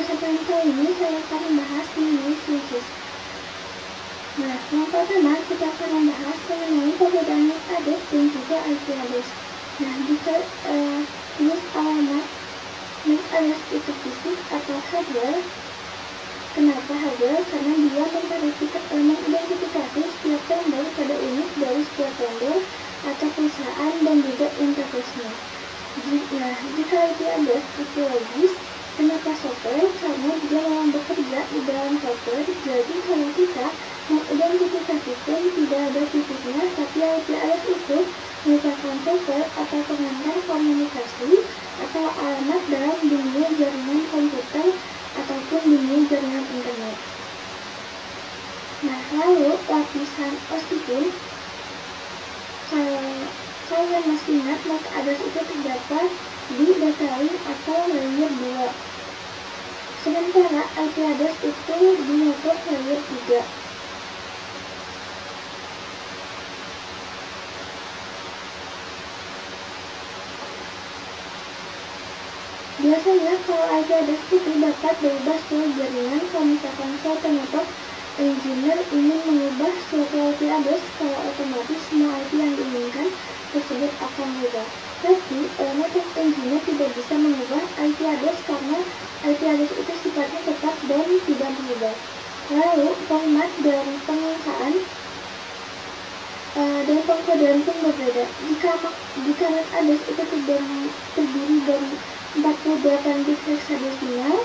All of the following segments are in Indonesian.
kesempatan kali ini saya akan membahas mengenai switches. Nah, yang pertama kita akan membahas mengenai perbedaan MAC address dan juga IP address. Nah, jika jenis alamat MAC address itu fisik atau hardware. Kenapa hardware? Karena dia mengidentifikasi setiap vendor pada unit dari setiap vendor atau perusahaan dan juga interface-nya. Nah, jika IP address itu logis, kenapa software? Karena dia memang bekerja di dalam software. Jadi kalau kita mengidentifikasikan tidak ada titiknya, tapi IP address itu merupakan software atau pengantar komunikasi atau alamat dalam dunia jaringan komputer ataupun dunia jaringan internet. Nah, lalu lapisan OSI-pin, kalau masih ingat, MAC address itu terdapat di data link atau layer 2. Sementara IP address itu di network layer 3. Biasanya kalau IP address itu dapat berubah sesuai jaringan. Kalau misalkan suatu network engineer ingin mengubah suatu IP address, secara otomatis semua IP yang diinginkan tersebut akan berubah. Tapi network engineer tidak bisa mengubah IP address karena IP address itu sifatnya tetap dan tidak berubah. Lalu format dari penguasaan dan pengkodean pun berbeda. Jika MAC address itu terdiri dari 48 bit hexadesimal,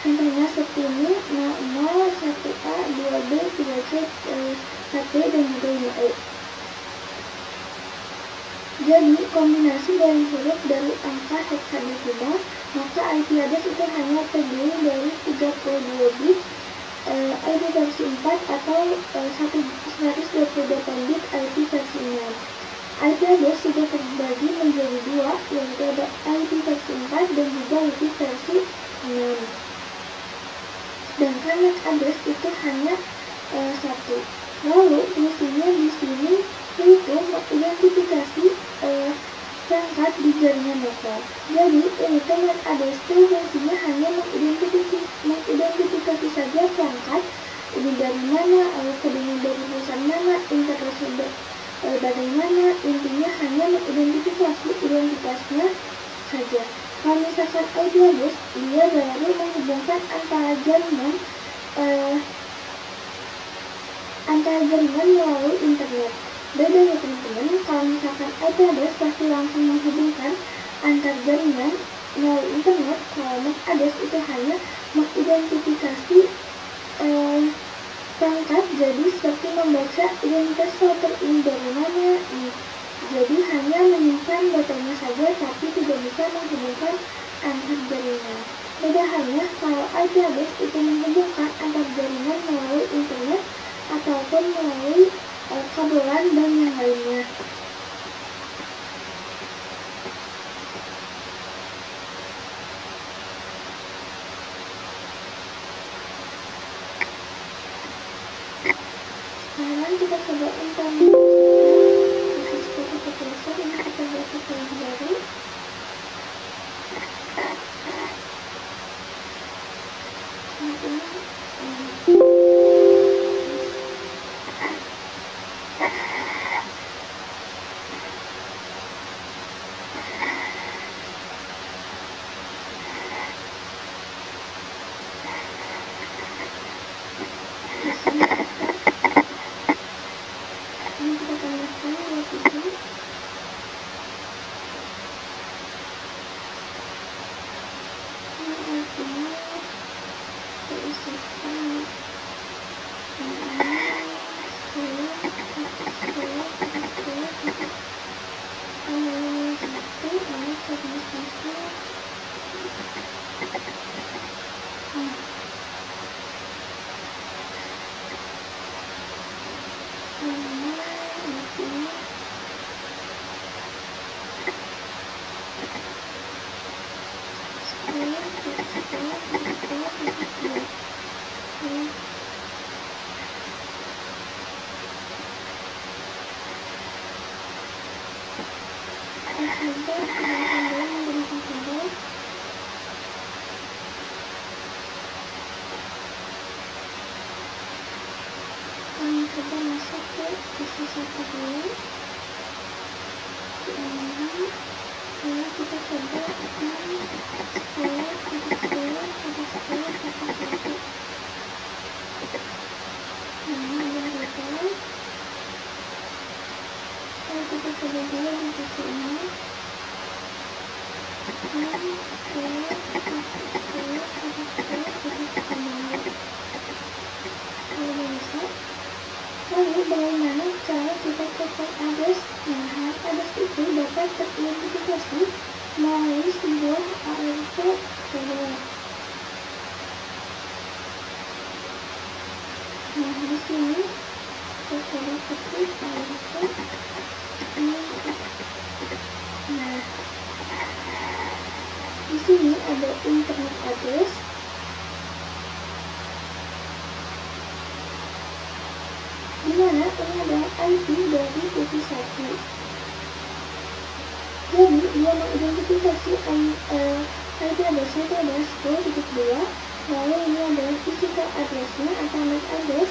contohnya seperti ini 00, 1A, 2B, 3C, 4D, dan juga 5E. Jadi kombinasi dari huruf dari angka hexadesimal, maka IP address itu hanya terdiri dari 32 bit IP versi 4 atau 128 bit IP versi 6. IP address juga terbagi menjadi dua, yaitu ada IP versi 4 dan juga IP versi 6. Sedangkan MAC address itu hanya satu. Lalu fungsinya di sini yaitu mengidentifikasi perangkat di jaringan lokal. Jadi unit MAC address itu fungsinya hanya mengidentifikasi saja perangkat ini dari mana, kodenya dari perusahaan mana, interface bagaimana, intinya hanya mengidentifikasi identitasnya saja. Kalau misalkan IP address, dia baru menghubungkan antara jaringan melalui internet. Beda ya teman-teman, kalau misalkan IP address pasti langsung menghubungkan antar jaringan melalui internet. Kalau MAC address itu hanya mengidentifikasi perangkat, jadi seperti membaca identitas router ini dari mana. Jadi hanya menyimpan datanya saja, tapi tidak bisa menghubungkan antar jaringan. Beda halnya kalau IP address itu menghubungkan antar jaringan melalui internet ataupun melalui kabelan dan yang lainnya. Sekarang kita coba implementasikan seperti kekuasaan. Ini kita buat yang baru. isi satu dulu. Lalu kita coba supaya titik 10 titik 10 titik 1. Nah, udah gitu. Lalu kita coba dulu di sisi ini. Dan 10 titik 10 titik 10 titik 1. Kalau bisa. Lalu bagaimana cara kita cek address? Nah, address itu dapat teridentifikasi melalui sebuah ARP server. Nah, di sini kita coba ketik ARP. Nah, di sini ada internet address. Dimana ini adalah IP dari TV1. Jadi dia mengidentifikasi IP addressnya itu adalah 10.2. Lalu ini adalah physical addressnya atau MAC address.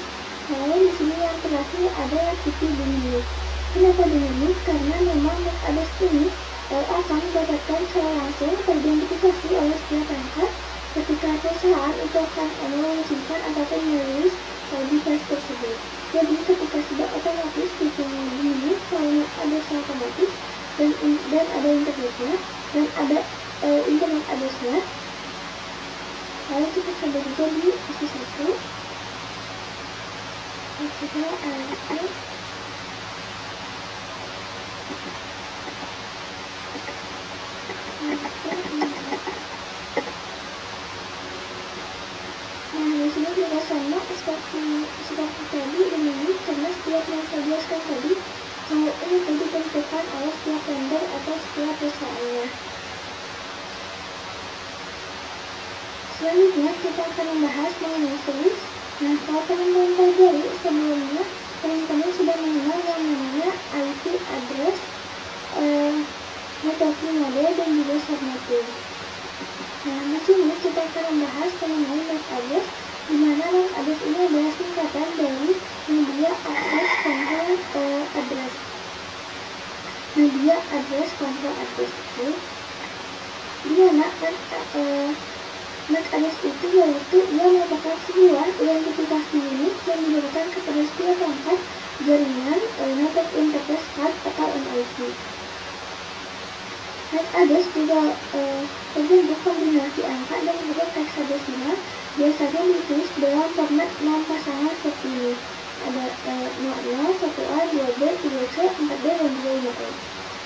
Lalu di sini yang terakhir adalah IP dynamic. Kenapa dynamic? Karena memang MAC address ini akan mendapatkan secara langsung teridentifikasi oleh setiap perangkat ketika perusahaan itu akan meluncurkan ataupun merilis device tersebut. Jadi ketika sudah otomatis fiturnya dynamic, selalu ada secara otomatis dan ada internetnya dan ada internet addressnya. Lalu kita coba juga di isi 1. Kita ARP. Nah, di sini juga sama seperti tadi ini karena setiap yang saya jelaskan tadi, kalau ini ditentukan oleh setiap vendor atau setiap perusahaannya. Selanjutnya kita akan membahas mengenai switch. Nah, kalau teman-teman pelajari sebelumnya, teman-teman sudah mengenal yang namanya IP address, networking model dan juga subnetting. Nah, di sini kita akan membahas mengenai MAC address, di mana MAC address ini adalah singkatan dari Media Access Control Address. Media Access Control Address itu, di mana MAC address itu yaitu ia merupakan sebuah identifikasi unik yang diberikan kepada setiap perangkat jaringan network interface card atau NIC. MAC address juga terbentuk kombinasi angka dan huruf hexadesimal, biasanya ditulis dalam format 6 pasangan seperti ini. Ada 00, 1A, 2B, 3C, 4D, dan 5E.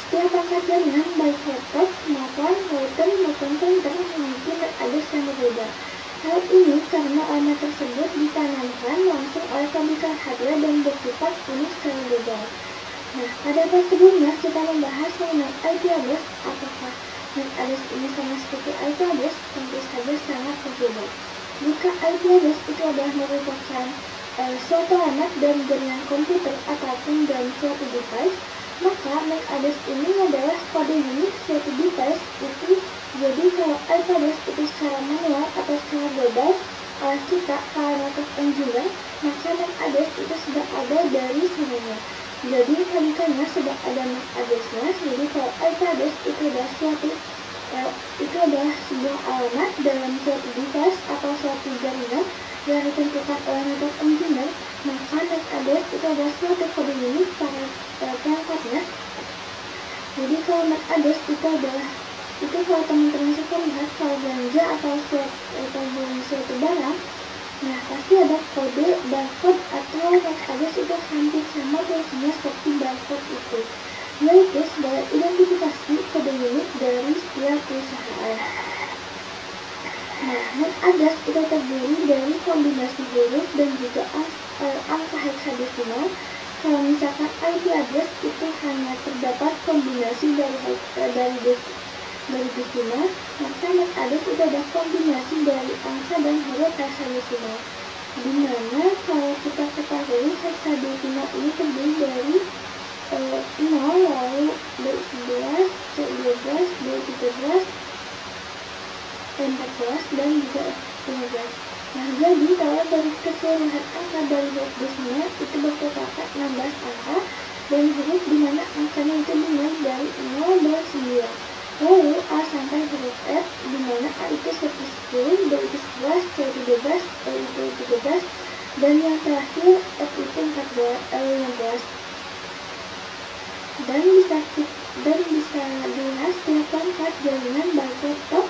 Setiap perangkat jaringan, baik laptop, smartphone, router, maupun printer memiliki MAC address yang berbeda. Hal ini karena alamat tersebut ditanamkan langsung oleh pabrikan hardware dan bersifat unik secara global. Nah, pada part sebelumnya kita membahas mengenai IP address. Apakah MAC address ini sama seperti IP address? Tentu saja sangat berbeda. Jika IP address itu adalah merupakan suatu alamat dari jaringan komputer ataupun dari suatu device, maka MAC address ini adalah kode unik suatu device itu. Jadi kalau IP address itu secara manual atau secara global oleh kita kalau network engineer, maka MAC address itu sudah ada dari sebelumnya. Jadi pabrikannya sudah ada MAC addressnya. Jadi kalau IP address itu adalah sebuah alamat dalam suatu device atau suatu jaringan yang ditentukan oleh network engineer, maka MAC address itu adalah suatu kode unik pada perangkatnya. Jadi kalau MAC address itu kalau teman-teman suka lihat kalau belanja atau suatu barang, nah pasti ada kode barcode atau MAC address itu hampir sama fungsinya seperti barcode itu, yaitu sebagai identifikasi kode unik dari setiap perusahaan. Nah, MAC address itu terdiri dari kombinasi huruf dan juga angka hexadesimal. Kalau misalkan IP address itu hanya terdapat kombinasi dari desimal, maka MAC address itu ada kombinasi dari angka dan huruf hexadesimal. Dimana kalau kita ketahui hexadesimal ini terdiri dari 0, lalu B11, C12, B13, 14 dan juga 15. Nah, jadi kalau dari keseluruhan angka dari huruf bismillah itu berkekuatan 16 angka dan huruf dimana angkanya itu dimulai dari 0 dan 9. Lalu A sampai huruf F dimana A itu 10, B itu 11, C itu 12, E itu 13, dan yang terakhir F itu 15. Dan bisa dilihat setiap pangkat jaringan baik laptop,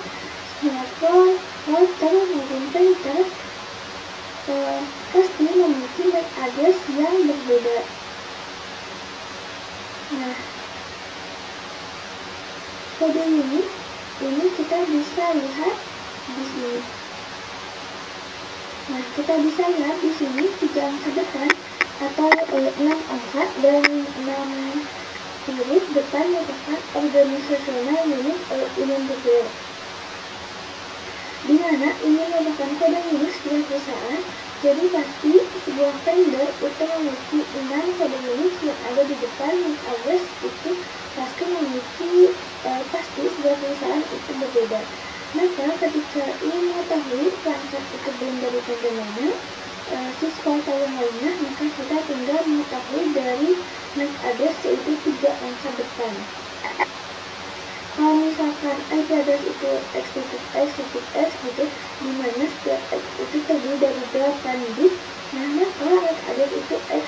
smartphone, router maupun printer pasti memiliki MAC address yang berbeda. Nah, kode ini kita bisa lihat di sini. Nah, kita bisa lihat di sini 3 angka depan atau 6 angka dan 6 huruf depan merupakan organisasional unit identifier, di mana ini merupakan kode minus sebuah perusahaan. Jadi pasti sebuah vendor itu memiliki 6 kode minus yang ada di depan MAC address itu pasti memiliki pasti sebuah perusahaan itu berbeda. Maka ketika ingin mengetahui perangkat itu belum dari vendor mana, siswa atau yang lainnya, maka kita tinggal mengetahui dari MAC address yaitu 3 angka depan. Kalau misalkan IP address itu x gitu, dimana setiap x itu terdiri dari 8 bit, nah maka MAC address itu x,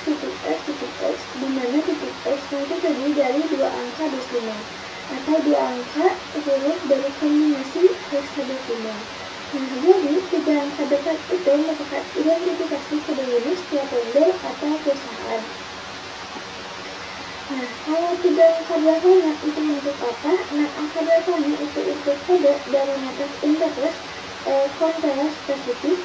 dimana titik x itu terdiri dari 2 angka desimal atau 2 angka huruf dari kombinasi hexadesimal. Nah, jadi 3 angka depan itu merupakan identifikasi kode unit setiap vendor atau perusahaan. Nah, kalau 3 angka belakangnya itu untuk apa? Nah, angka belakangnya itu untuk kode dari metode interface kontrol spesifik.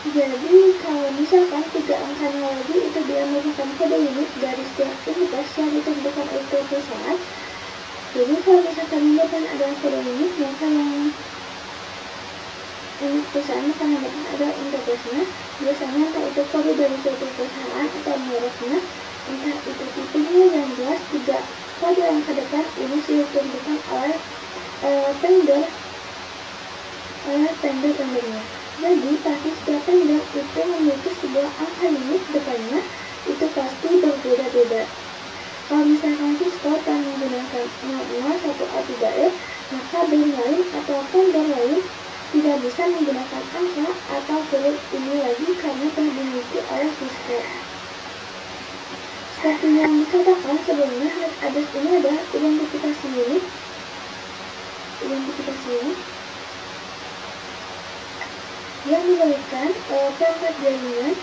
Jadi, kalau misalkan 3 angkanya lagi itu dia merupakan kode unit dari setiap interface yang ditentukan oleh perusahaan. Jadi, kalau misalkan ini kan ada kode unit, maka yang ini perusahaan akan menambahkan ada interface-nya. Biasanya entah itu kode dari suatu perusahaan atau mereknya, entah itu tipenya yang jelas. 3 kode yang ke depan ini sudah ditentukan oleh vendornya. Jadi pasti setiap vendor itu memiliki sebuah angka unit depannya itu pasti berbeda-beda. Kalau misalkan Cisco akan menggunakan 001A3E, maka brand lain atau vendor lain tidak bisa menggunakan angka atau huruf ini lagi karena telah dimiliki oleh Cisco. Seperti yang dikatakan sebelumnya, MAC address ini adalah identifikasi unit yang diberikan perangkat jaringan.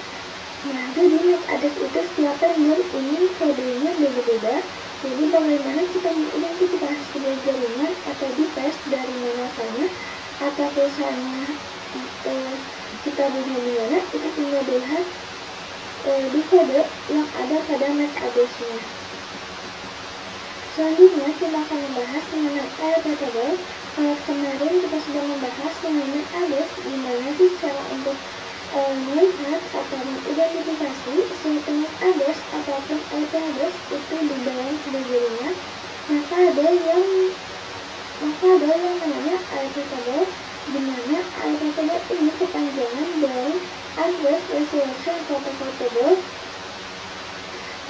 Nah, jadi MAC address itu setiap vendor ini kodenya beda-beda. Jadi bagaimana kita mengidentifikasi sebuah jaringan atau device dari mana sana atau perusahaannya kita punya di mana, itu tinggal dilihat di kode yang ada pada MAC address-nya. Selanjutnya kita akan membahas mengenai addressable. Kalau kemarin kita sudah membahas mengenai address, di mana sih cara untuk melihat atau mengidentifikasi suatu MAC address ataupun IP address itu di dalam sebuah jaringan. Maka ada yang namanya addressable, di mana addressable ini kepanjangan dari Address Resolution Protocol Table,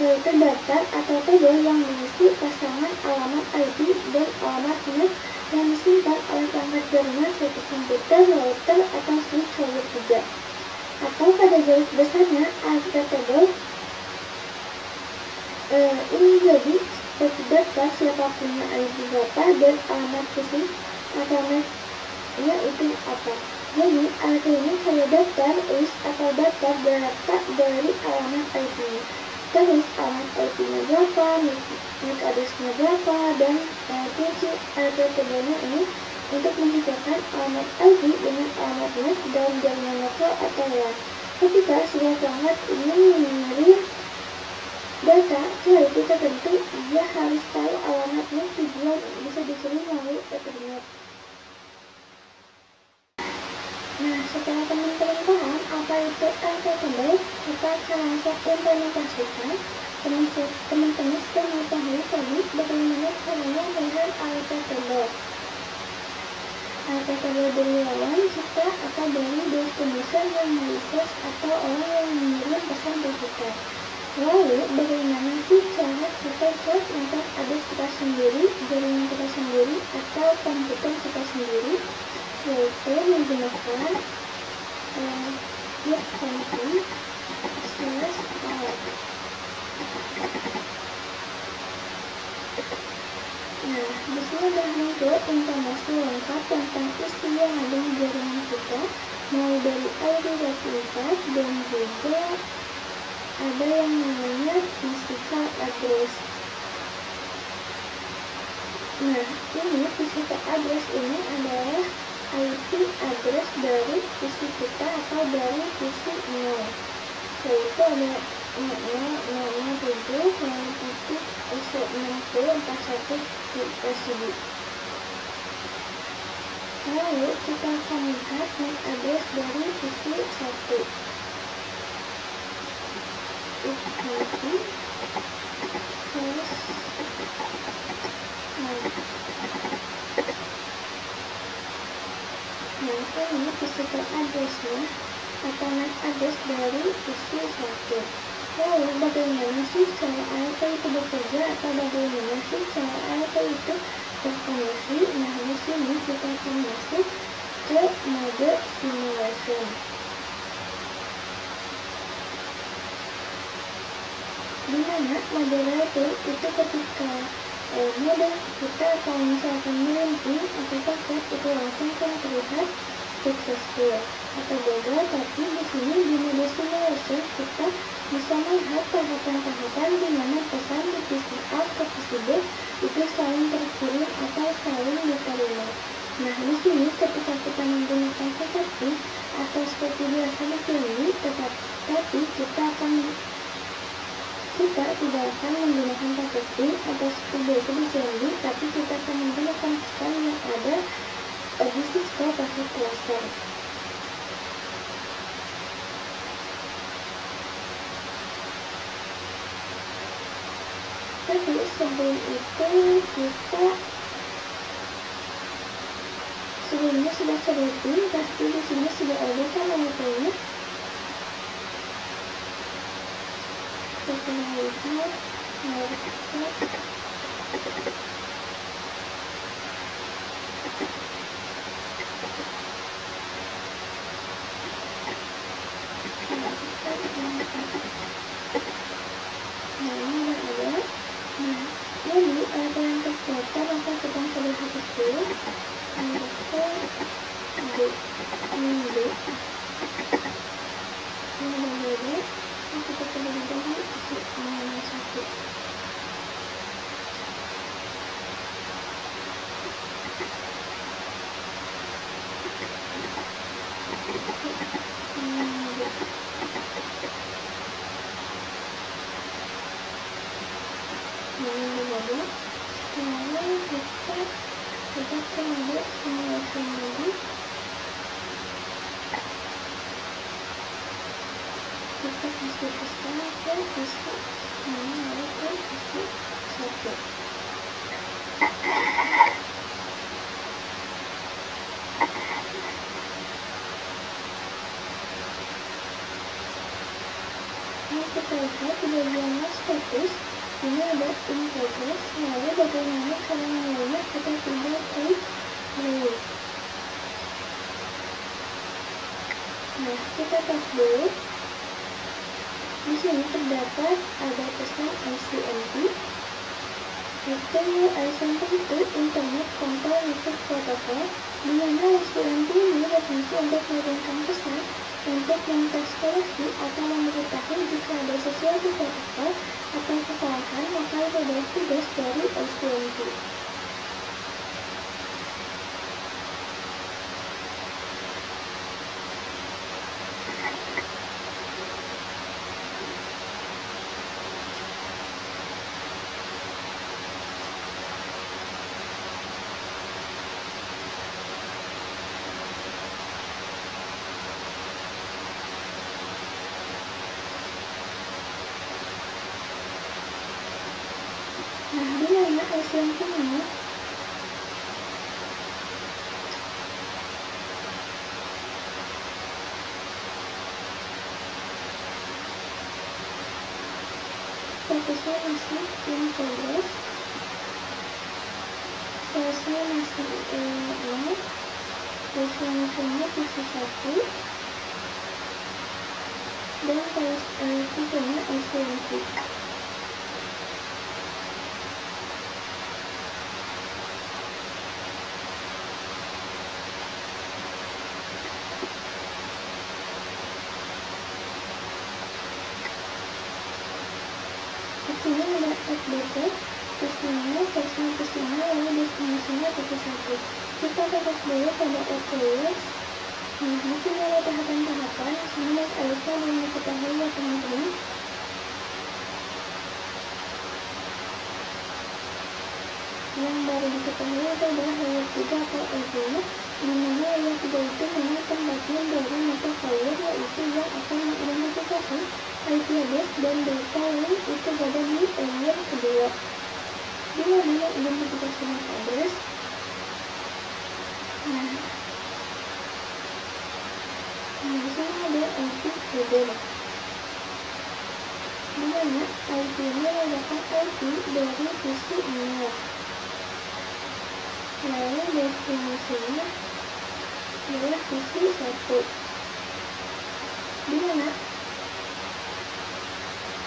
yaitu daftar atau tabel yang mengisi pasangan alamat IP dan alamat NAC yang disimpan oleh perangkat jaringan suatu komputer, router, atau switch layer 3. Atau pada garis besarnya, address table ini jadi seperti daftar siapa punya IP berapa dan alamat khusus atau NAC-nya itu apa. Jadi, IP ini saya daftar list atau daftar data dari alamat IP. Terus alamat IP-nya berapa, MAC address-nya berapa, dan kunci addressable-nya ini untuk menghubungkan alamat IP dengan alamat NAC dan jaringan lokal atau LAN. Ketika sebuah perangkat ingin mengirim data ke IP tertentu, dia harus tahu alamatnya tujuan bisa dikirim melalui Ethernet. Nah, setelah teman-teman paham apa itu addressable, kita akan langsung implementasikan. Teman-teman sudah mengetahui tadi bagaimana caranya melihat addressable. Kategori jika atau dari destination yang request atau orang yang mengirim pesan ke kita. Lalu bagaimana sih cara kita cek MAC address kita sendiri, jaringan kita sendiri atau komputer kita sendiri? Yaitu menggunakan get function /out. Nah, di sini sudah muncul informasi lengkap tentang isi yang ada di jaringan kita, mulai dari ID replicate dan juga ada yang namanya physical address. Nah, ini physical address ini adalah IP address dari PC kita atau dari PC 0, yaitu ada 00.6041 Lalu kita akan lihat MAC address dari PC 1. Nah, ini physical address-nya atau MAC address dari PC 1. Lalu bagaimana sih cara ARP itu bekerja atau bagaimana sih cara ARP itu berfungsi? Nah, di sini kita akan masuk ke mode simulation. Dimana mode writing itu ketika mode kita kalau misalkan melinting atau paket itu langsung kan terlihat successful atau gagal, tapi di sini di mode simulation kita bisa melihat tahapan-tahapan di mana pesan di PC A ke PC B itu saling terkirim atau saling diterima. Nah, di sini ketika kita menggunakan seperti atau seperti biasa di sini, tetapi kita tidak akan menggunakan paketing atau seperti biasa di sini, tapi kita akan menggunakan pesan yang ada di Cisco paket cluster. Tapi sebelum itu kita sebelumnya sudah sebutin, pasti di sini sudah ada kan namanya. Kita lihat jadi ada yang tercatat maka kita sudah hapus dulu. Kita terlebih dahulu isi nomor 1. Lalu kita coba simulasi lagi. Kita kasih pesan ke isi lalu ke isi 1. Nah, kita lihat di bagian status ini ada in progress. Lalu bagaimana cara memulainya? Kita tinggal klik play. Nah, kita tes dulu. Di sini terdapat ada pesan ICMP. ICMP itu Internet Control Network Protocol, di mana ICMP ini berfungsi untuk mengirimkan pesan untuk mengeksplorasi atau memberitahu jika ada sesuatu protokol atau kesalahan, maka itu adalah tugas dari ICMP. Nah, di mana ICMP ini? statusnya masih in progress, salesnya masih nol, resolusinya masih 1, dan tipenya ICMP. Hasilnya sudah updated, postingannya personal postingan, lalu destinasinya satu-satu. Kita fokus dulu pada OKWS. Nah, hasilnya ada tahapan-tahapan, misalnya Mas Alisa belum diketahui ya teman-teman. Yang baru diketahui itu adalah layer 3 atau LB, di mana layer 3 itu memang tempatnya dari mata layer, yaitu yang akan mengidentifikasi IP address dan data link itu berada di layer kedua. Di mana identifikasi MAC address, nah di sini ada IP header, di mana IP-nya merupakan IP dari sisi 0. Lalu destinasinya adalah sisi 1, di mana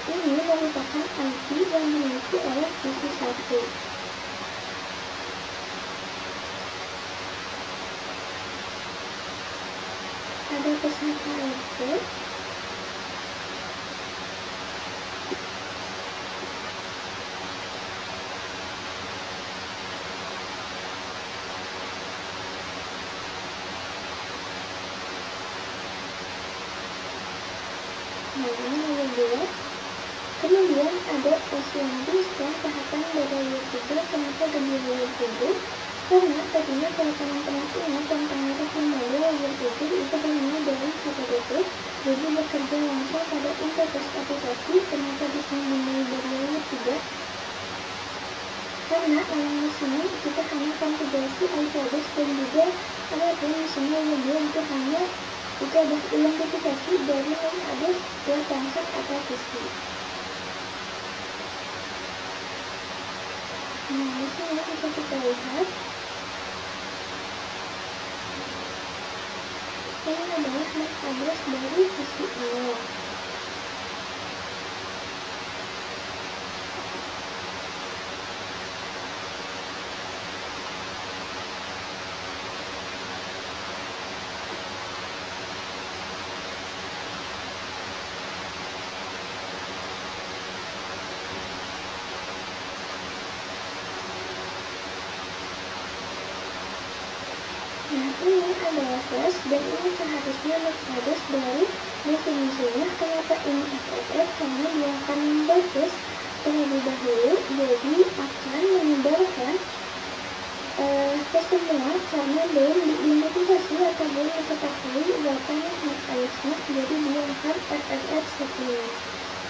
ini merupakan IP yang dimiliki oleh sisi 1. Ada peserta ARP, nah ini layer 2. Kemudian ada SMB setelah tahapan dari layer 3. Kenapa dari layer 7? Karena tadinya kalau teman-teman ingat tentang networking model layer 7 itu hanya dari HTTP, jadi bekerja langsung pada interface aplikasi. Kenapa bisa dimulai dari layer 3? Karena di sini kita hanya konfigurasi IP address dan juga adapun di sini layer 2 itu hanya jika ada identifikasi dari main address ke transaksi atau PC. Nah, di sini bisa kita lihat ini adalah MAC address dari sisi 0. Nah, ini adalah flash dan ini seharusnya MAC address dari definisinya. Kenapa ini FFF? Karena dia akan membasis terlebih dahulu, jadi akan menyebarkan ke semua karena belum diidentifikasi atau belum diketahui berapa MAC address-nya, jadi dia akan FFF seperti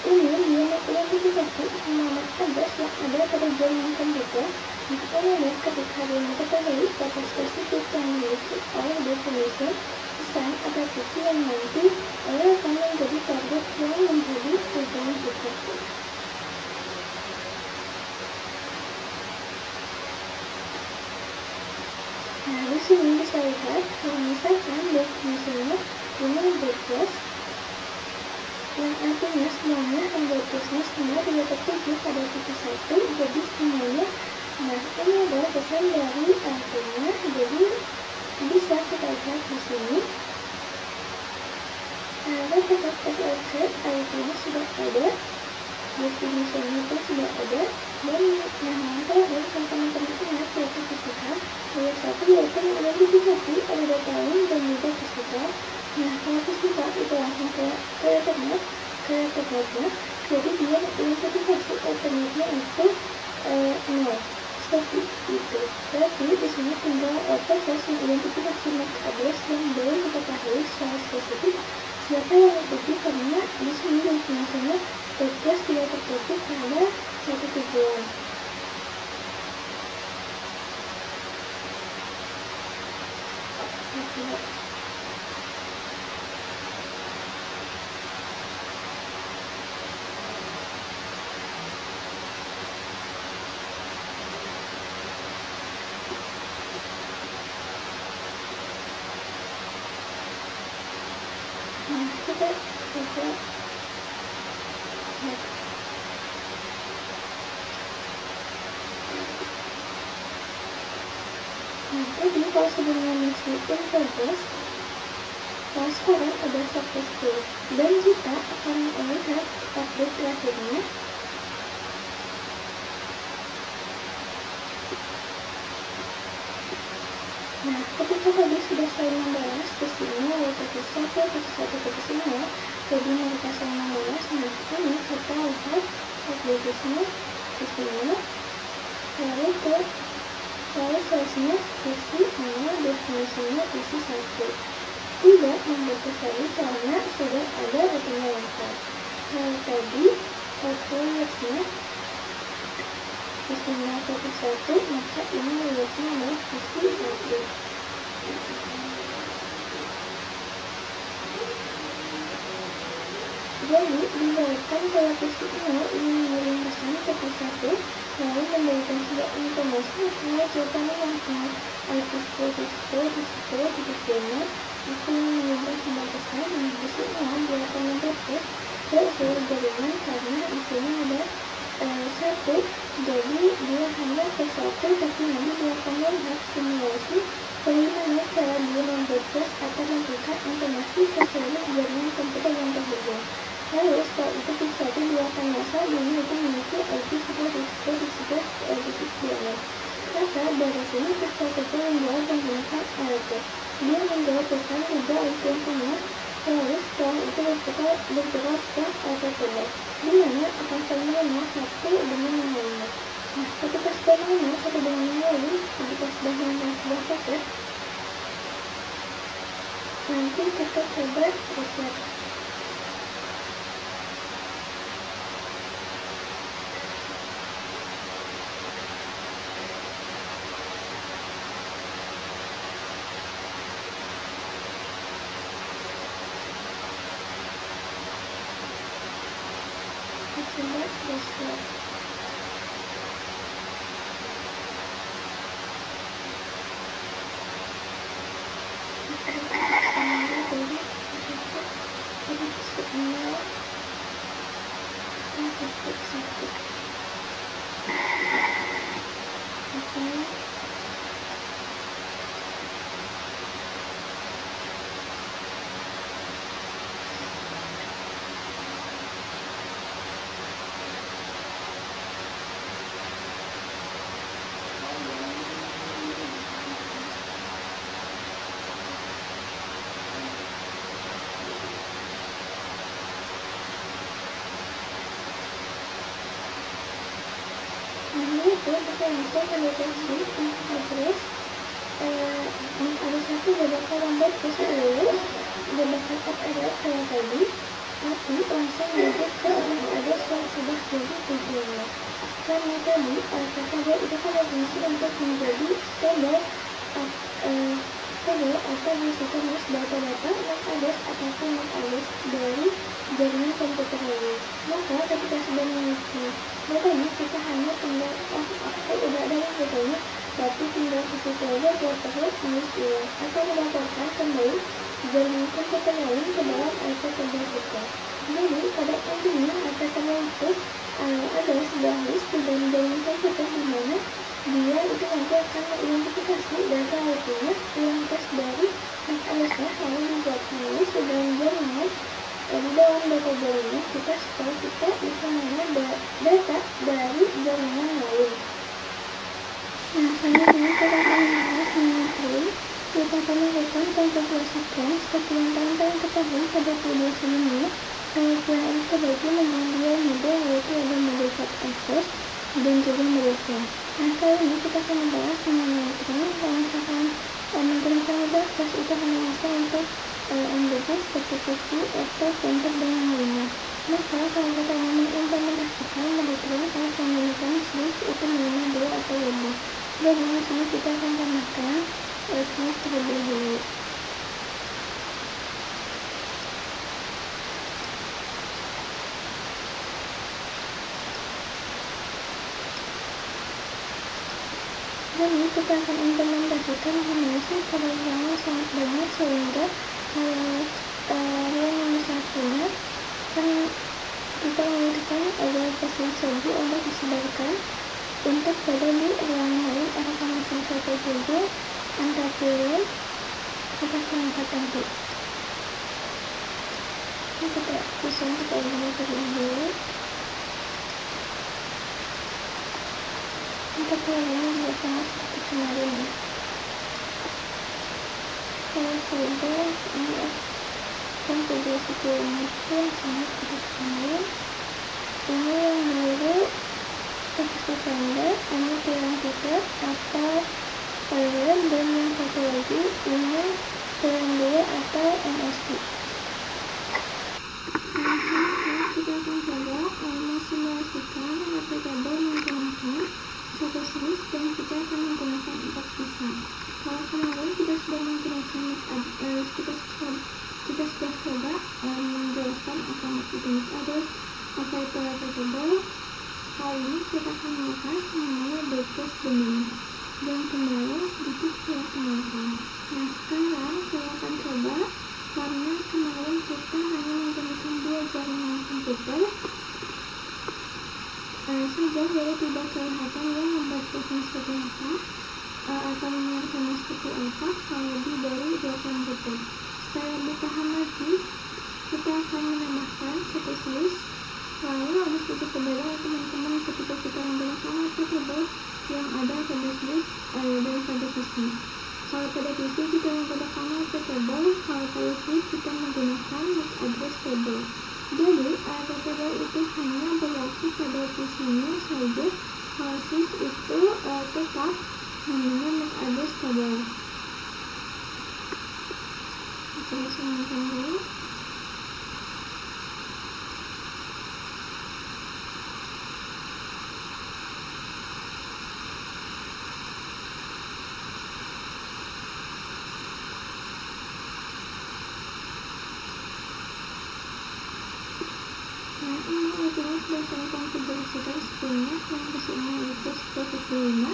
ini. Dia mengidentifikasi semua MAC address yang ada pada jaringan komputer. Kemudian ketika dia mengetahui data spesifik yang dimiliki oleh definition, pesan atau fungsi yang nanti akan menjadi target yang menjadi tujuan kita. Nah, di sini bisa lihat kalau misalkan definisinya ini broadcast, yang artinya semuanya broadcastnya semua tidak tertuju pada titik 1, jadi semuanya. Nah, ini adalah pesan dari IP-nya, jadi bisa kita lihat di sini. Ada pesan SLC, IP-nya sudah ada, definisinya pun sudah ada, dan yang terakhir yang teman-teman ingat yaitu physical. Layer 1 yaitu mengidentifikasi ada data link dan juga physical. Nah, kalau physical itu langsung ke internet, ke tokonya, jadi dia mengidentifikasi internetnya itu 0. Seperti itu. Berarti di sini tinggal proses mengidentifikasi MAC address yang belum diketahui secara spesifik siapa yang dituju, karena di sini definisinya broadcast tidak tertuju pada satu tujuan. Nah, kita coba lihat. Nah, jadi kalau sebelumnya masih in progress, sekarang ada successful. Dan jika akan melihat update terakhirnya, nah, ketika tadi sudah saya membalas di sini .1.1.0, jadi mereka saya membalas. Nah, ini kita lihat update-nya di sini, lalu size-nya isi 0, definisinya isi 1. Tidak membutuhkan karena sudah ada artinya lengkap. Kalau tadi outliers-nya isi 0.1, maka ini lihatnya adalah isi 1. Jadi, dibalikkan kalau isi 0 ini mengirim pesan ke isi 1, lalu memberikan sebuah informasi kalau jawabannya yang sangat isi 1 aku mengirimkan sebuah pesan yang isi 0 dia akan mempercek ke seluruh jaringan karena isinya ada 1, jadi dia hanya ke 1, tapi nanti dia akan melihat simulasi bagaimana cara dia mempercek atau memberikan informasi ke seluruh jaringan komputer yang terhubung. Lalu setelah itu isi 1 dia akan merasa dirinya itu memiliki IP sekian. Maka dari sini isi 1 menjawab menggunakan ARP. Dia menjawab pesan juga IP yang sama. Lalu setelah itu bergerak ke ARP pendek, di mana akan saling mengenal satu dengan yang lainnya. Nah, ketika sudah mengenal satu dengan yang lain, ketika sudah mengenal sebuah paket, nanti kita coba reset. Coba reset. Kita langsung mendeteksi address ada satu jebakan lambat bisa lulus, jebakan error kayak tadi, tapi langsung menuju ke address yang sudah jadi tujuannya. Karena tadi sahabat itu kan berfungsi untuk menjadi sumber atau sinkronis data-data MAC address ataupun MAC address dari jaringan komputer lain. Maka ketika sudah memiliki datanya, kita hanya tinggal udah ada yang datanya, berarti tinggal isi saja buat terus tulis ulang atau melaporkan kembali jaringan komputer lain ke dalam IP komputer kita. Jadi pada intinya IP komputer itu adalah sebuah list di dalam jaringan komputer di mana dia itu nanti akan mengidentifikasi data IP-nya, ulang tes dari MAC address-nya, lalu membuatkan list di dalam jaringan. Di dalam data jaringan kita supaya kita bisa mengambil data dari jaringan lain. Nah, selanjutnya kita akan membahas mengenai kita akan melakukan konfigurasi plan seperti yang telah ketahui pada video sebelumnya. Plan ini terbagi mengenai dua mode, yaitu ada mode chat access dan juga mode plan. Nah, kali ini kita akan membahas mengenai plan. Kalau misalkan menggunakan mode access itu hanya bisa untuk MBG seperti PC, laptop, printer, dan yang lainnya. Maka kalau kita ingin mengimplementasikan mode plan harus menggunakan switch itu minimal 2 atau lebih. Jadi di sini kita akan tambahkan switch terlebih dahulu. Jadi kita akan implementasikan kombinasi pada yang sangat banyak sehingga yang menambahkan 12.000 obat disebarkan untuk pada di ruang lain orang masing satu juga antar turun atas perangkat tertentu. Kita bisa kita ini dulu. Untuk yang juga sama seperti kemarin. Kalau sudah ini konfigurasi yang itu sama seperti kemarin. Ini yang baru tekstur standar, ini tulang tiket atau toilet, dan yang satu lagi ini tulang dua atau MSD. Kita akan coba mensimulasikan applicable menggunakan satu series dan kita akan menggunakan 4 pisa. Kalau kemarin kita sudah menggunakan kita sudah coba menjelaskan apa itu mix address, apa itu applicable. Kali ini kita akan melakukan namanya backtrace domain dan kemarin sedikit saya kenalkan. Nah sekarang saya akan coba, karena kemarin kita hanya menggunakan 2 jaringan komputer saja, jadi tidak kelihatan yang membatasnya seperti apa atau mengerjakannya seperti apa kalau lebih dari 2 komputer. Supaya lebih paham lagi, kita akan menambahkan satu series. Lalu habis itu kembali teman-teman ketika kita menggunakan applicable yang ada pada series daripada PC. Kalau pada PC kita menggunakan applicable, kalau pada series kita menggunakan mix address table. Jadi applicable itu hanya berlaku pada PC-nya saja, kalau series itu tetap namanya mix address table. Kita samakan dulu. Nah ini artinya sudah saya konfigurasikan stringnya yang ke-0 itu 10.5,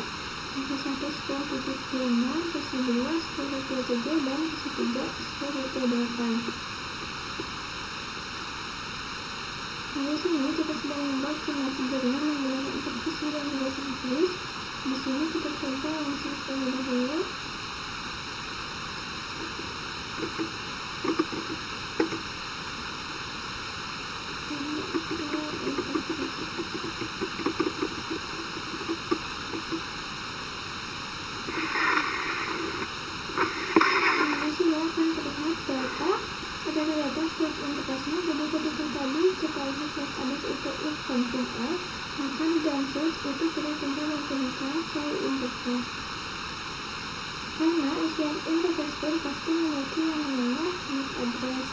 yang ke-1 10.5, ke-2 10.3, dan ke-3 10.8. Nah di sini kita sudah membuat format jaringan menggunakan interface dan juga series. Di sini kita coba langsung terlebih dahulu. Jadi ketika tadi kita lihat address itu if function L, maka di dalam series itu kita tinggal menggunakan shell interface. Karena setiap interface pun pasti memiliki yang namanya mix address.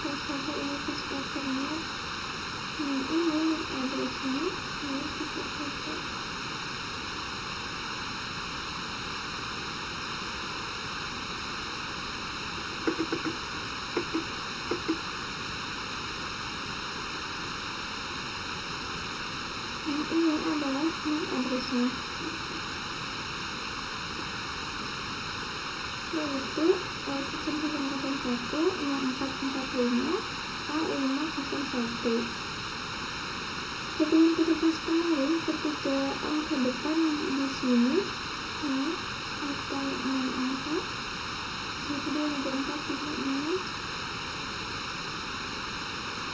Terus saja ini kesepakatannya. Nah ini mix addressnya. Lalu kita coba. Nah ini adalah mix addressnya. Yaitu sistem 1 6445 A501. Jadi yang kita bahas kemarin ketika angka depan di sini atau 6 angka 1, 2, 3, 4, 5, 6.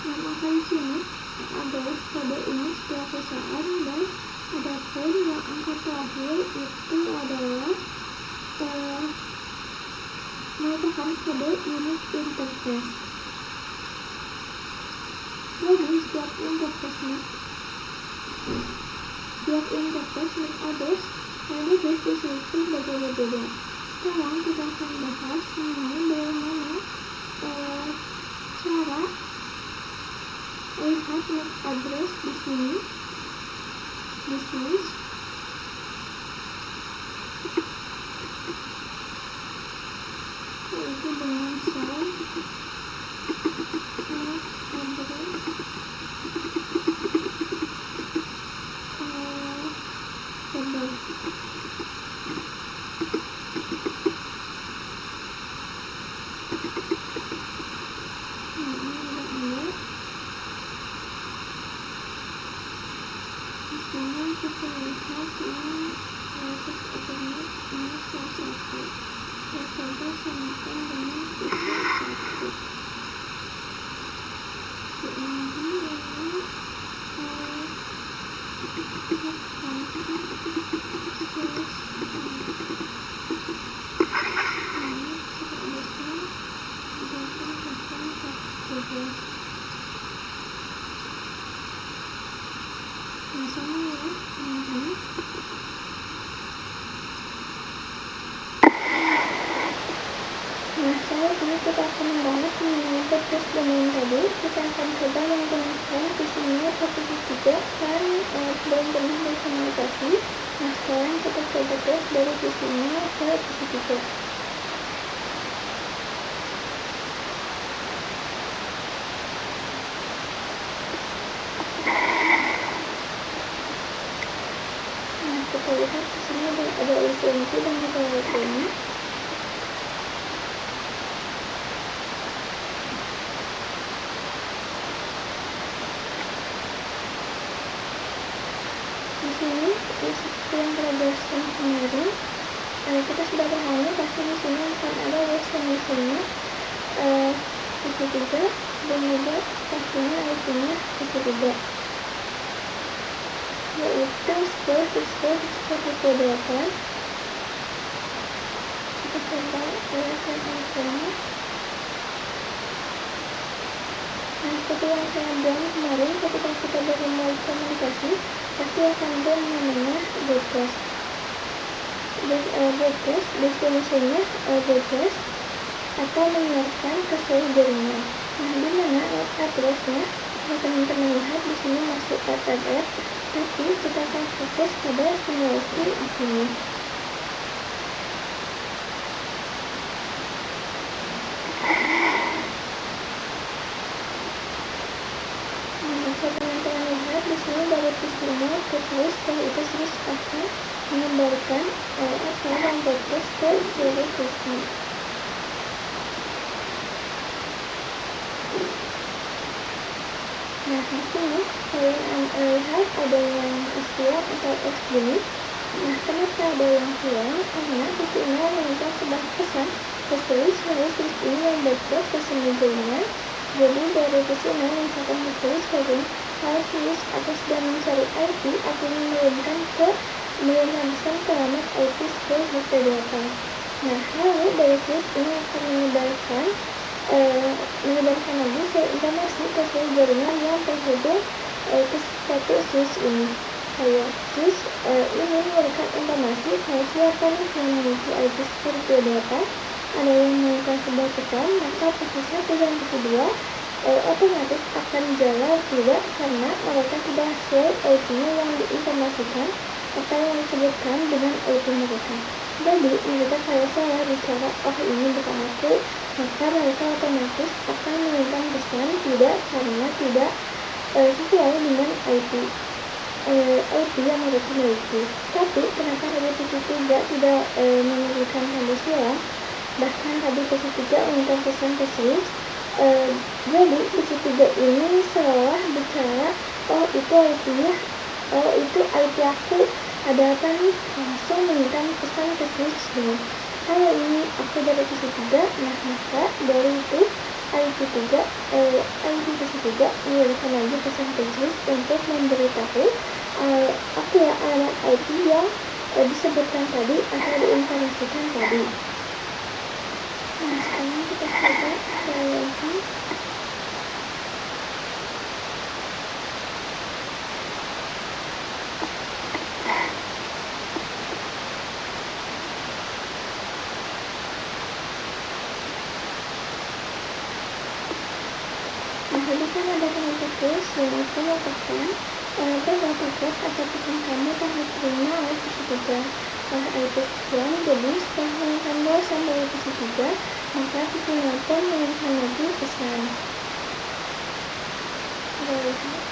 Nah maka di sini adalah kode unit setiap perusahaan, dan adapun yang angka terakhir itu adalah merupakan kode unit interface. Jadi setiap interface mix address tadi itu berbeda-beda. Sekarang kita akan bahas mengenai bagaimana cara lihat mix address di sini. Di sini yaitu dengan shell mix address table. kita lihat yang teks akademik nomor 1. Coba samakan dengan tipe 1. Kita akan membahas mengenai podcast domain tadi. Kita akan coba menggunakan visinya posisi 3 dan belum pernah berkomunikasi. Nah, sekarang kita coba tes dari visinya ke posisi 3. Nah, kita lihat di sini ada isi inti dan juga ini. Di sini seperti yang telah dijelaskan kemarin, kita sudah pahami pasti di sini akan ada destinasinya isi 3 dan juga pastinya IP-nya isi 3, yaitu skill tipe 8. Kita coba lihatkan IP-nya. Nah, seperti yang saya bilang kemarin, ketika kita baru mulai komunikasi, pasti akan ada yang namanya broadcast. Broadcast definisinya broadcast atau menyiarkan ke seluruh jaringan. Nah, di mana address-nya? Teman-teman lihat di sini masuk address, tapi kita akan fokus pada simulasi di sini. Teman-teman lihat di sini dari visinya tertulis setelah itu Swiss akan menyebarkan atau membroadcast ke seluruh sistem. Nah, di sini kalian lihat ada yang istilah atau X jenis. Nah, kenapa ada yang hilang? Karena visinya mengirimkan sebuah pesan ke Swiss, lalu Swiss ini membroadcast ke semua jaringan. Jadi dari visinya misalkan ditulis bagian kalau Swiss atas dan mencari IP akan mengirimkan pesan ke alamat IP skill HP8. Nah, lalu dari Swiss ini akan menyebarkan lagi informasi ke seluruh jaringan yang terhubung ke satu Swiss ini. Kayak Swiss ingin memberikan informasi kalau siapa nih yang memiliki IP skill HP8, ada yang mengirimkan sebuah pesan, maka posisi 1 dan posisi 2 otomatis akan jalan tidak karena mereka tidak sesuai IP-nya yang diinformasikan atau yang disebutkan dengan IP mereka. Jadi mereka saya bicara, oh ini bukan aku, maka mereka otomatis akan mengirimkan pesan tidak karena tidak sesuai dengan IP yang mereka miliki. Tapi kenapa dari posisi 3 tidak memberikan hal silang, bahkan tadi posisi 3 mengirimkan pesan ke Swiss. Jadi posisi 3 ini seolah bicara, oh itu IP-nya, oh itu IP aku, ada apa nih, langsung mengirimkan pesan ke Swiss ini. Kalau ini aku dari posisi 3, nah maka dari itu IP posisi 3 mengirimkan lagi pesan ke Swiss untuk memberitahu apa ya alamat IP yang disebutkan tadi atau diinformasikan tadi. Nah, sekarang kita coba lagi. Nah, tadi kan ada tulis yang itu merupakan berapa paket atau pesan kamu telah diterima oleh posisi 3. Nah, IP sekian, jadi setelah mengirimkan balasan dari posisi 3, maka visinya pun mengirimkan lagi pesan. Kita lihat.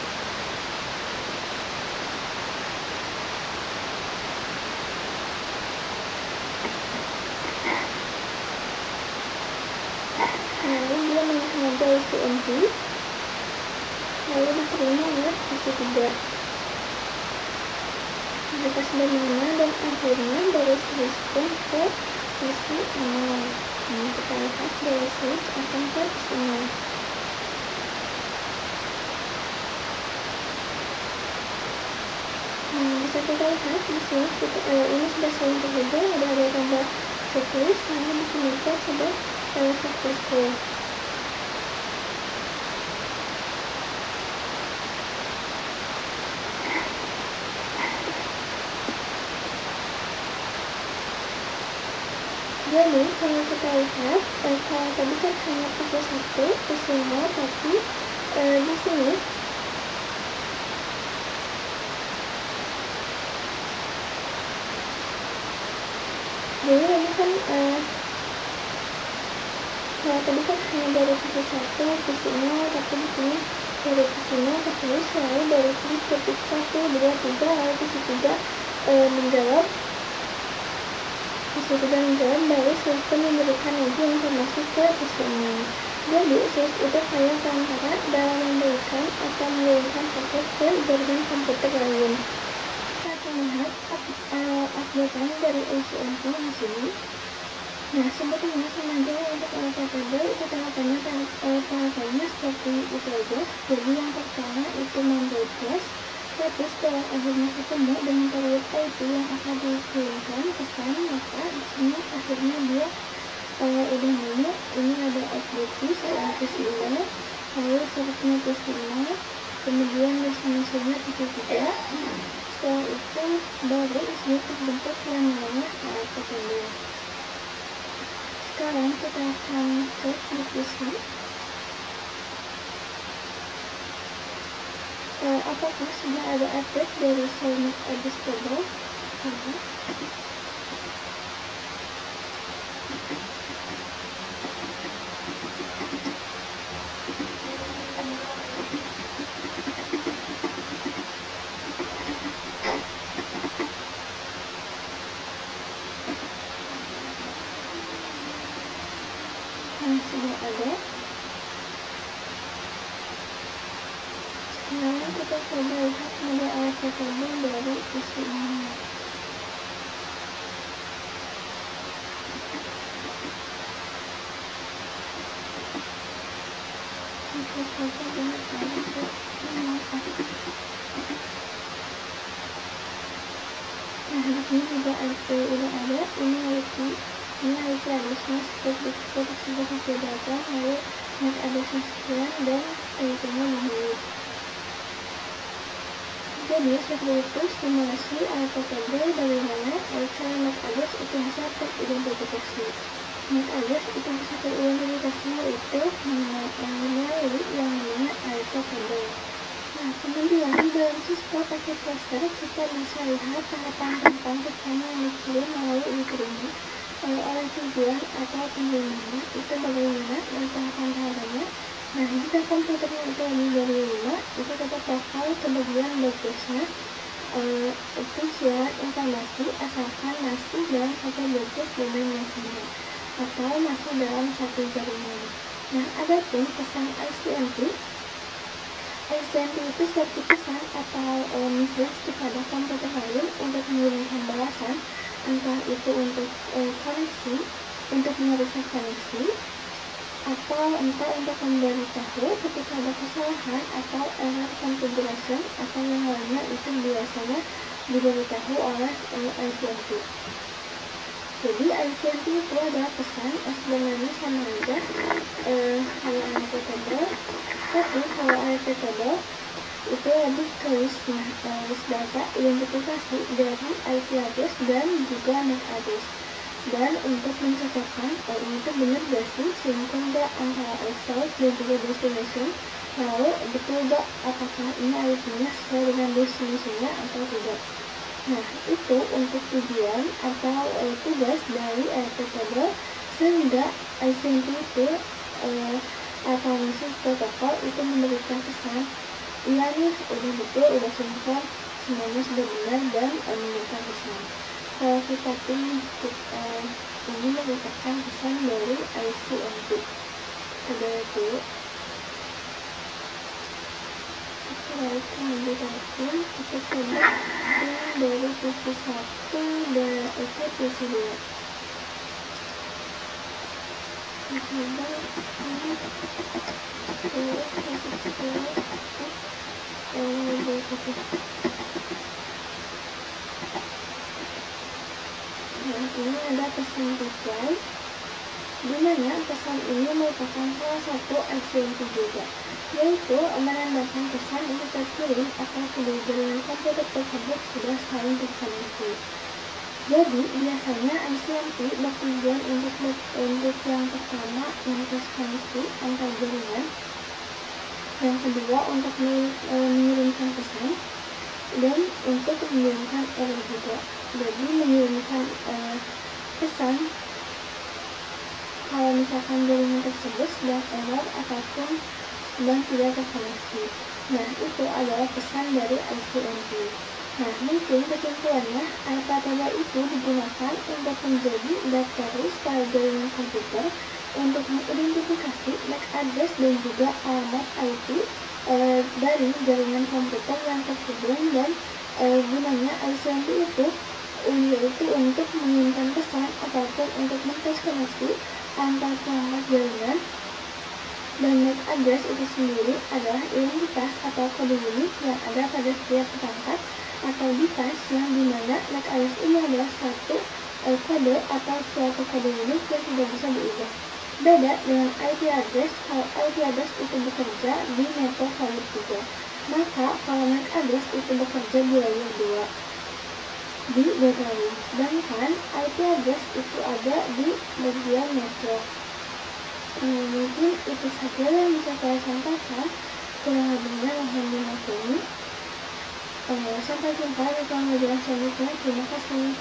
Lalu dia mengirimkan lagi ICMP, lalu diterima oleh posisi 3. atas dari 5 dan akhirnya dari switch pun ke sisi 0. Nah, kita lihat dari switch akan ke sini. Nah, bisa kita lihat di sini ini sudah saling terhubung, ada gambar checklist, lalu di sini kita sudah successful. Jadi kalau kita lihat, kalau tadi kan hanya pakai satu isinya, tapi di sini jadi ini kan kalau tadi kan hanya dari sisi satu ke sini, tapi di sini dari sisi 0 ke sini selalu dari sisi titik 1, 2, 3, lalu sisi 3 menjawab. Sisi 3 menjawab, baru switch pun memberikan lagi informasi ke sisi 0. Jadi switch itu kayak perantara dalam memberikan atau mengirimkan paket ke jaringan komputer lain. Kita akan melihat updatean dari ACMP di sini. Nah, sebetulnya sama aja untuk LPTB itu tanggapannya seperti itu aja. Jadi yang pertama itu membuat gas, tapi setelah akhirnya ketemu dengan periode IP yang akan dikirimkan pesan, maka di sini akhirnya dia udah nemu ini ada FBP plus 5, lalu syaratnya plus 5, kemudian destinasinya plus 3. Setelah itu baru isinya terbentuk yang namanya LPTB. Sekarang kita akan cek di PC apakah sudah ada update dari Solid Adjustable. Sudah ada. Sekarang kita coba lihat mode LPTB dari isi ini. Kita coba lihat lagi ke nah, di sini juga udah ada. Ini IP adresnya seperti data, lalu MAC adresnya sekian, dan IP-nya menurut. Jadi setelah itu simulasi LPTB dari mana cara MAC address itu bisa teridentifikasi. MAC address itu bisa teridentifikasi itu melalui yang namanya LPTB. Nah, kemudian dalam siswa paket cluster kita bisa lihat tahapan-tahapan pertama yang dikirim melalui ini oleh tujuan atau pengiriman itu bagaimana dan tahapan-tahapannya. Nah, jika komputernya itu lebih dari 5, itu tetap bakal ke bagian backbase-nya itu siaran informasi asalkan masih dalam satu backbase domain yang sama atau masih dalam satu jaringan. Nah, adapun pesan ICMP itu suatu pesan atau message kepada komputer lain untuk mengirimkan balasan, entah itu untuk koneksi, untuk merusak koneksi, atau entah untuk memberitahu ketika ada kesalahan atau error configuration, atau yang lainnya itu biasanya diberitahu oleh ICMP. Jadi ICMP itu adalah pesan sebenarnya sama aja kalau LPTB, tapi kalau LPTB itu lebih ke list data identifikasi dari IP address dan juga MAC address. Dan untuk mencocokkan ini itu benar gak sih sinkron gak antara source dan juga destination, lalu betul gak apakah ini IP-nya sesuai dengan destinasinya atau tidak. Nah, itu untuk tujuan atau tugas dari LPTB, sehingga ICMP itu atau message protokol itu memberikan pesan, iya nih udah betul, udah sinkron, semuanya sudah benar, dan memberikan pesan. Kalau kita ini merupakan pesan dari ICMP. Coba dulu. Oke. lalu kemudian kita coba yang dari PC 1 dan PC 2. Kita coba ini ini ada pesan reply, di mana pesan ini merupakan salah satu action juga, yaitu menandakan pesan yang terkirim atau kedua jaringan komputer tersebut sudah saling terkoneksi. Jadi biasanya ICMP bertujuan untuk yang pertama menginterkoneksi antar jaringan, yang kedua untuk mengirimkan pesan, dan untuk mengirimkan error juga. Jadi mengirimkan pesan kalau misalkan jaringan tersebut sedang error ataupun sedang tidak terkoneksi. Nah, itu adalah pesan dari ICMP. Nah, mungkin kesimpulannya, IPTB itu digunakan untuk menjadi database pada jaringan komputer untuk mengidentifikasi MAC address dan juga alamat IP dari jaringan komputer yang terhubung, dan gunanya ICMP itu yaitu untuk mengirimkan pesan ataupun untuk mentes koneksi antar perangkat jaringan. Dan MAC address itu sendiri adalah identitas atau kode unik yang ada pada setiap perangkat atau device, yang dimana MAC address ini adalah satu kode atau suatu kode unik yang tidak bisa diubah. Beda dengan IP address, kalau IP address itu bekerja di network layer 3, maka kalau MAC address itu bekerja di layer 2 di gateway, sedangkan IP address itu ada di bagian network. Mungkin itu saja yang bisa saya sampaikan. Kurang lebihnya mohon dimaklumi. Sampai jumpa di video selanjutnya. Terima kasih.